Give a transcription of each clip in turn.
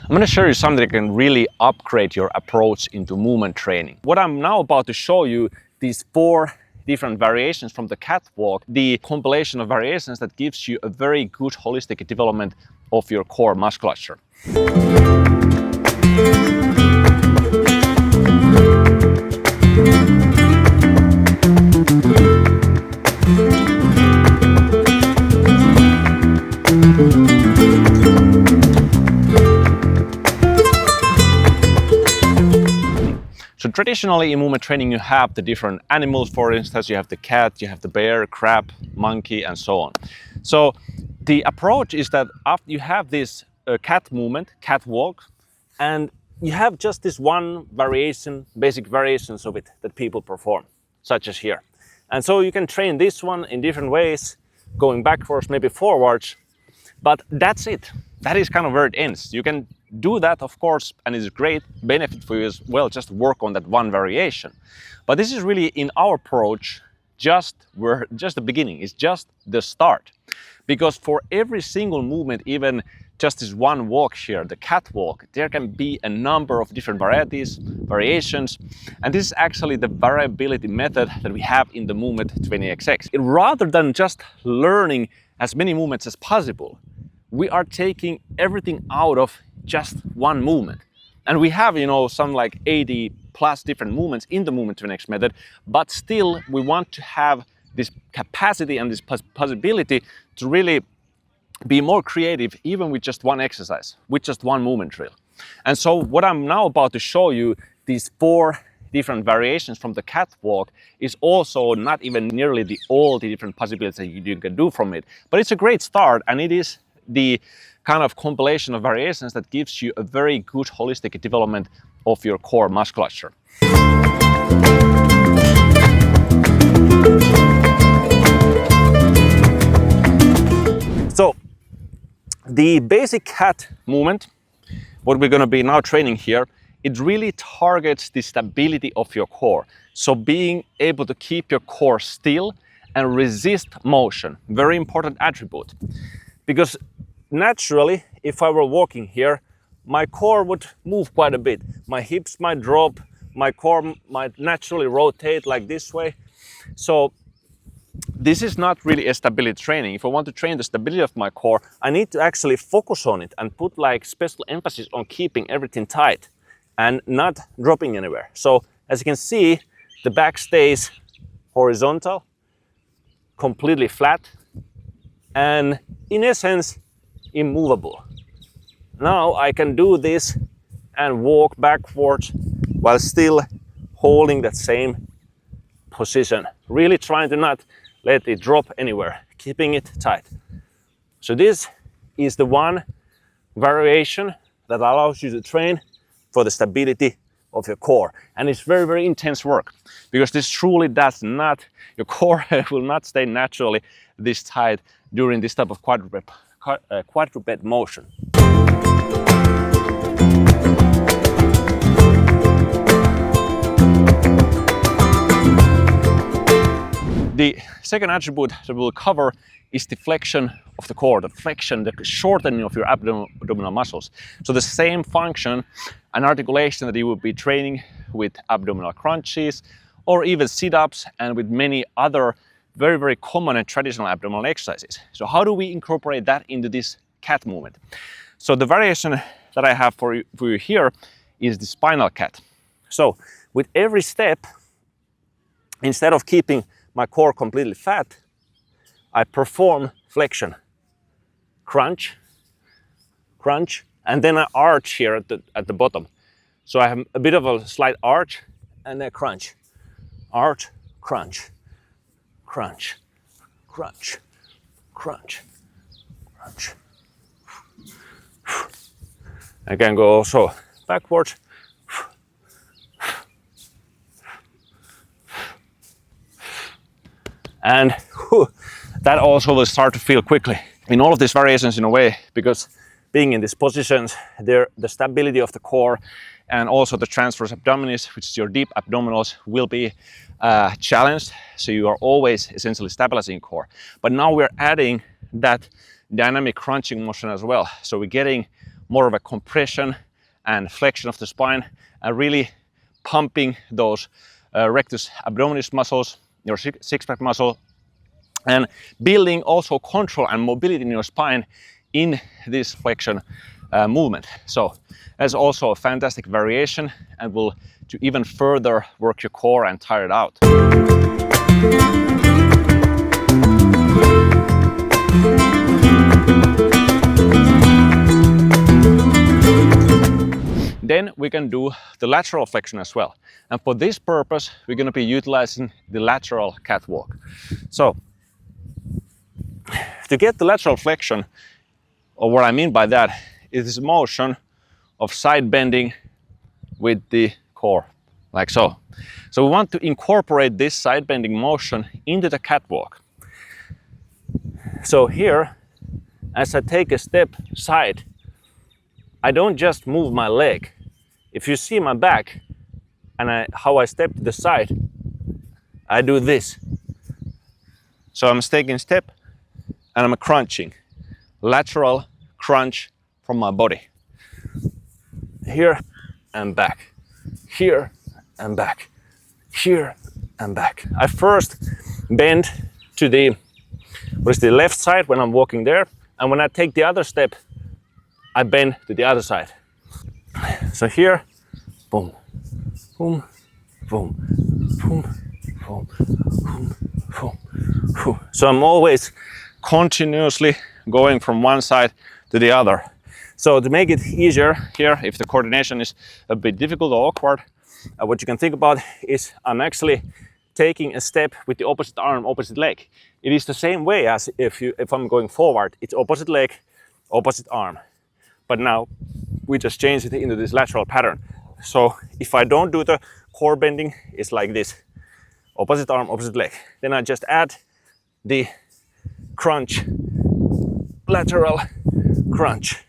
I'm going to show you something that can really upgrade your approach into movement training. What I'm now about to show you, these 4 different variations from the catwalk, the compilation of variations that gives you a very good holistic development of your core musculature. So traditionally in movement training you have the different animals. For instance, you have the cat, you have the bear, crab, monkey, and so on. So the approach is that after you have this cat movement, catwalk, and you have just this one variation, basic variations of it that people perform, such as here. And so you can train this one in different ways, going backwards, maybe forwards, but that's it. That is kind of where it ends. You can do that, of course, and it's a great benefit for you as well, just work on that one variation. But this is really, in our approach, just the beginning. It's just the start. Because for every single movement, even just this one walk here, the catwalk, there can be a number of different variations, and this is actually the variability method that we have in the movement 20XX. Rather than just learning as many movements as possible, we are taking everything out of just one movement. And we have, some like 80 plus different movements in the movement 20XX method, but still we want to have this capacity and this possibility to really be more creative even with just one exercise, with just one movement drill. And so what I'm now about to show you, these 4 different variations from the catwalk, is also not even nearly all the different possibilities that you can do from it. But it's a great start, and it is the kind of compilation of variations that gives you a very good holistic development of your core musculature. So the basic cat movement, what we're going to be now training here, it really targets the stability of your core. So being able to keep your core still and resist motion, very important attribute. Because naturally, if I were walking here, my core would move quite a bit. My hips might drop, my core might naturally rotate like this way. So this is not really a stability training. If I want to train the stability of my core, I need to actually focus on it and put like special emphasis on keeping everything tight and not dropping anywhere. So as you can see, the back stays horizontal, completely flat, and in essence, immovable. Now I can do this and walk backwards while still holding that same position, really trying to not let it drop anywhere, keeping it tight. So this is the one variation that allows you to train for the stability of your core. And it's very, very intense work, because this truly does not, your core will not stay naturally this tight during this type of quadruped motion. The second attribute that we'll cover is the flexion of the core, the flexion, the shortening of your abdominal muscles. So the same function and articulation that you would be training with abdominal crunches or even sit-ups and with many other very, very common and traditional abdominal exercises. So how do we incorporate that into this cat movement? So the variation that I have for you here is the spinal cat. So with every step, instead of keeping my core completely fat, I perform flexion, crunch, crunch, and then I arch here at the bottom. So I have a bit of a slight arch and then crunch, arch, crunch, crunch, crunch, crunch, crunch. I can go also backwards. And that also will start to feel quickly. In all of these variations in a way, because being in these positions, the stability of the core and also the transverse abdominis, which is your deep abdominals, will be challenged. So you are always essentially stabilizing core. But now we're adding that dynamic crunching motion as well. So we're getting more of a compression and flexion of the spine, and really pumping those rectus abdominis muscles, your six-pack muscle, and building also control and mobility in your spine in this flexion movement. So that's also a fantastic variation and will to even further work your core and tire it out. Then we can do the lateral flexion as well. And for this purpose, we're going to be utilizing the lateral catwalk. So to get the lateral flexion, or what I mean by that, is this motion of side bending with the core, like so. So we want to incorporate this side bending motion into the catwalk. So here, as I take a step side, I don't just move my leg. If you see my back and how I step to the side, I do this. So I'm taking a step and I'm crunching. Lateral crunch from my body. Here and back. Here and back. Here and back. I first bend to the left side when I'm walking there, and when I take the other step, I bend to the other side. So here, boom, boom, boom, boom, boom, boom, boom, boom. So I'm always continuously going from one side to the other. So to make it easier here, if the coordination is a bit difficult or awkward, what you can think about is I'm actually taking a step with the opposite arm, opposite leg. It is the same way as if I'm going forward, it's opposite leg, opposite arm. But now we just change it into this lateral pattern. So if I don't do the core bending, it's like this. Opposite arm, opposite leg. Then I just add the crunch, lateral crunch.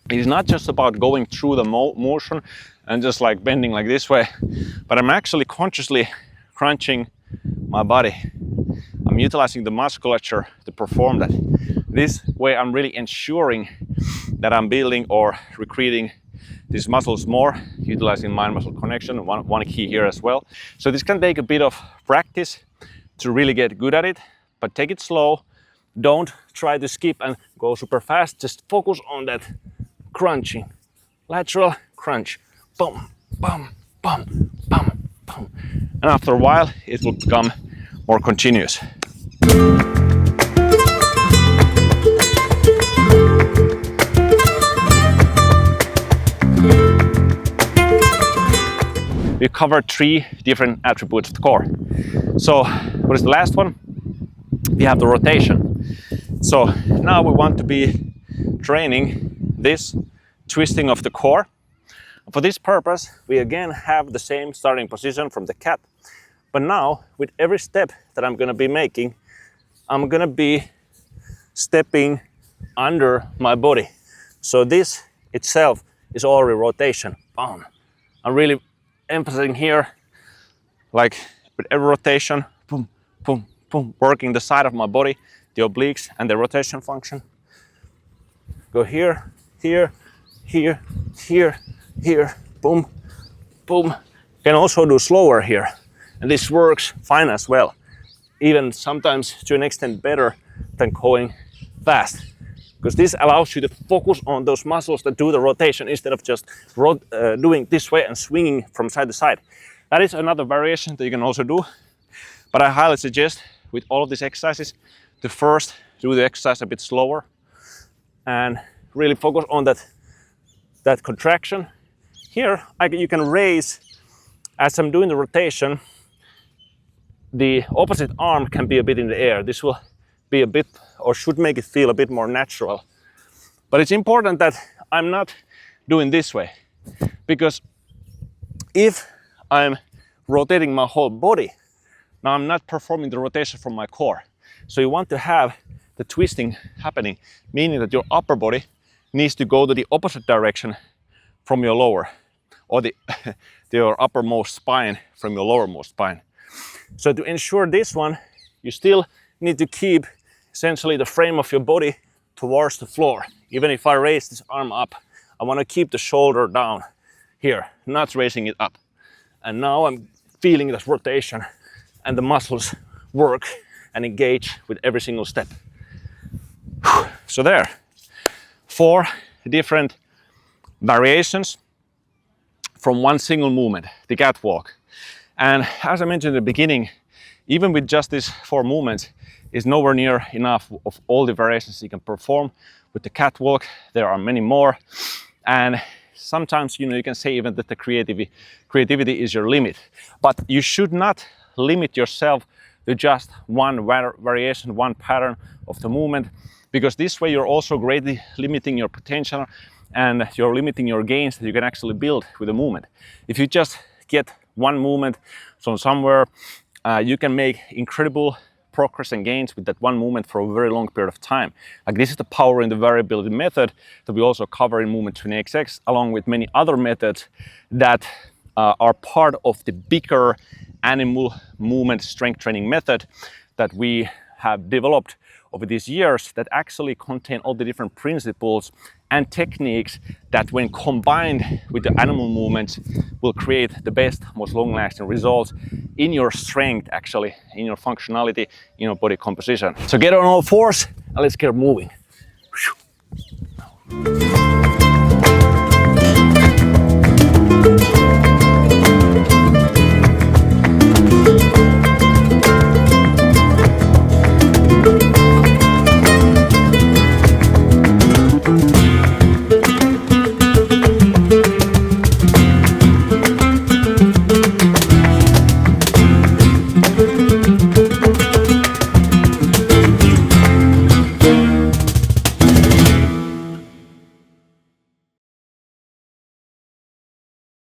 It is not just about going through the motion and just like bending like this way, but I'm actually consciously crunching my body. I'm utilizing the musculature to perform that. This way I'm really ensuring that I'm building or recruiting these muscles more, utilizing mind-muscle connection, one key here as well. So this can take a bit of practice to really get good at it, but take it slow. Don't try to skip and go super fast. Just focus on that crunching. Lateral crunch. Boom, boom, boom, boom, boom. And after a while, it will become more continuous. We covered 3 different attributes of the core. So what is the last one? We have the rotation. So now we want to be training this twisting of the core. For this purpose, we again have the same starting position from the cat. But now, with every step that I'm going to be making, I'm going to be stepping under my body. So this itself is already rotation. Boom. I'm really emphasizing here, like with every rotation, boom, boom, boom, working the side of my body, the obliques and the rotation function. Go here, here, here, here, here, boom, boom. You can also do slower here. And this works fine as well. Even sometimes to an extent better than going fast. Because this allows you to focus on those muscles that do the rotation instead of just doing this way and swinging from side to side. That is another variation that you can also do. But I highly suggest with all of these exercises to first do the exercise a bit slower and really focus on that contraction. Here you can raise, as I'm doing the rotation, the opposite arm can be a bit in the air. This will be a bit, or should make it feel a bit more natural. But it's important that I'm not doing this way, because if I'm rotating my whole body, now I'm not performing the rotation from my core. So you want to have the twisting happening, meaning that your upper body needs to go to the opposite direction from your lower, or your uppermost spine from your lowermost spine. So to ensure this one, you still need to keep essentially the frame of your body towards the floor. Even if I raise this arm up, I want to keep the shoulder down here, not raising it up. And now I'm feeling this rotation and the muscles work and engage with every single step. So there, 4 different variations from one single movement, the catwalk. And as I mentioned in the beginning, even with just these 4 movements, is nowhere near enough of all the variations you can perform with the catwalk. There are many more, and sometimes you can say even that the creativity is your limit, but you should not limit yourself to just one variation, one pattern of the movement, because this way you're also greatly limiting your potential and you're limiting your gains that you can actually build with the movement. If you just get one movement from somewhere, you can make incredible progress and gains with that one movement for a very long period of time. Like, this is the power in the variability method that we also cover in Movement Training XX, along with many other methods that are part of the bigger animal movement strength training method that we have developed over these years, that actually contain all the different principles and techniques that, when combined with the animal movements, will create the best, most long-lasting results in your strength, actually, in your functionality, in your body composition. So get on all fours and let's get moving.